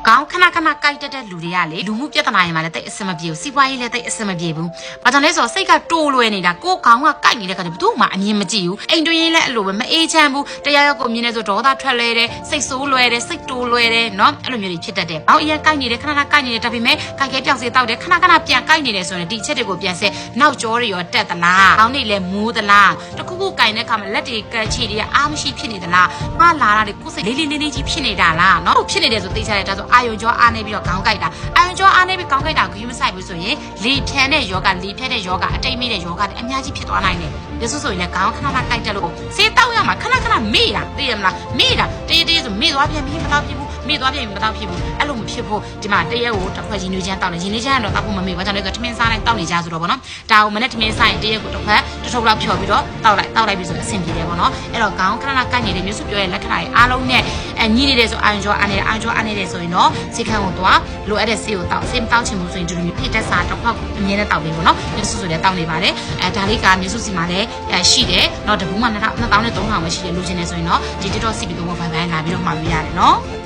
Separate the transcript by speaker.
Speaker 1: ကောင်းခဏကြိုက်တဲ့လူတွေကလေလူမှုပြဿနာတွေမှာလည်းတိတ်အဆင်မပြေဘူးစီးပွားရေးလည်းတိတ်အဆင်မပြေဘူးဘာကြောင့်လဲဆိုတော့စိတ်ကတိုးလွယ်နေတာကိုကောင်းကကြိုက်နေတဲ့ခါကျဘယ်သူမှအမြင်မကြည့်ဘူးအိမ်တွင်းရေးလည်းအဲ့လိုပဲမအေးချမ်းဘူးတရားရောက်ကိုမြင်နေဆိုဒေါသထွက်လဲတယ်စိတ်ဆိုးလွယ်တယ်စိတ်တိုးလွယ်တယ်နော်အဲ့လိုမျိုးတွေဖြစ်တတ်တယ်ဘောက်အရင်ကြိုက်နေတယ်ခဏကြိုက်နေတယ်ဒါပေမဲ့ကြိုက်ခဲပြောက်စေတောက်တယ်ခဏပြန်ကြိုက်နေတယ်ဆိုရင်ဒီချက်တွေကိုပြန်ဆက်နောက်ကျောတွေရောတက်သလားခေါင်းတွေလည်းမူးသလားတခုကြိုက်တဲ့ခါမှာလက်တွေကခြေတွေကအားမရှိဖြစ်နေသလားငါလာတာတွေကိုစိတ်လေးကြီးဖြစ်နေတာလားနော်ဖြစ်နေတယ်ဆိုသိချရတယ်ဒါဆိုအာယုံကျောအားနေပြီးတော့ခေါင်းကြိုက်တာအာယုံကျောအားနေပြီးခေါင်းကြိုက်တာဂရုမစိုက်ဘူးဆိုရင်လေဖြန်းတဲ့ယောဂလေဖြတ်တဲ့ယောဂအတိတ်မိတဲ့ယောဂတွေအများကြီးဖြစ်သွားနိုင်တယ်ရစဆိုရင်လည်းခေါင်းခဏကြိုက်တယ်လို့စေးတောက်ရမှာခဏမေ့တာသိရမလားမေ့တာတရေဆိုမေ့သွားပြန်ပြီးမတော့ဖြစ်ဘူးမေ့သွားပြန်ပြီးမတော့ဖြစ်ဘူးအဲ့လိုမဖြစ်ဖို့ဒီမှာတရက်ကိုတစ်ခွက်ရင်းနှီးချမ်းတောက်တယ်ရင်းနှီးချမ်းကတော့တောက်ဖို့မမေ့ဘာကြောင့်လဲဆိုတော့ထမင်းစားတိုင်းတောက်နေကြဆိုတော့ဗောနော်ဒါကိုမနေ့ထမင်းစားရင်တရက်ကိုတစ်ခွက်တစ်ထုပ်လောက်ဖြော်ပြီးတော့တောက်လိုက်ပြီးဆိုအဆင်ပြေတယ်ဗောနော်အဲ့တော့ခေါင်းခဏကြိုက်နေတဲ့မျိုးစုပြောရဲ့လက္ခဏာတွေအားလုံးနဲ့ညီနေတယ်ဆိုအာယုံကျော်အားနေတယ်ဆိုရင်တော့စိတ်ခံကိုတော့လိုအပ်တဲ့ဆေးကိုတောက်ဆေးမတောက်ချင်ဘူးဆိုရင်ဒီလိုမျိုးဖိတက်စာတစ်ခွက်အမြဲတမ်းတောက်ပြီးဗောနော်မျိုးစုဆိုလည်းတောက်နေပါတယ်ဒါလေးကမျိုးစုစီမှာလည်းရှိတယ်နော်တပူးမှာ2300ပဲရှိတယ်လိုချင်တယ်ဆိုရင်တော့ဒီ TikTok စီပြီးတော့ဘိုင်လာပြီးတော့မှာပြရတယ်နော်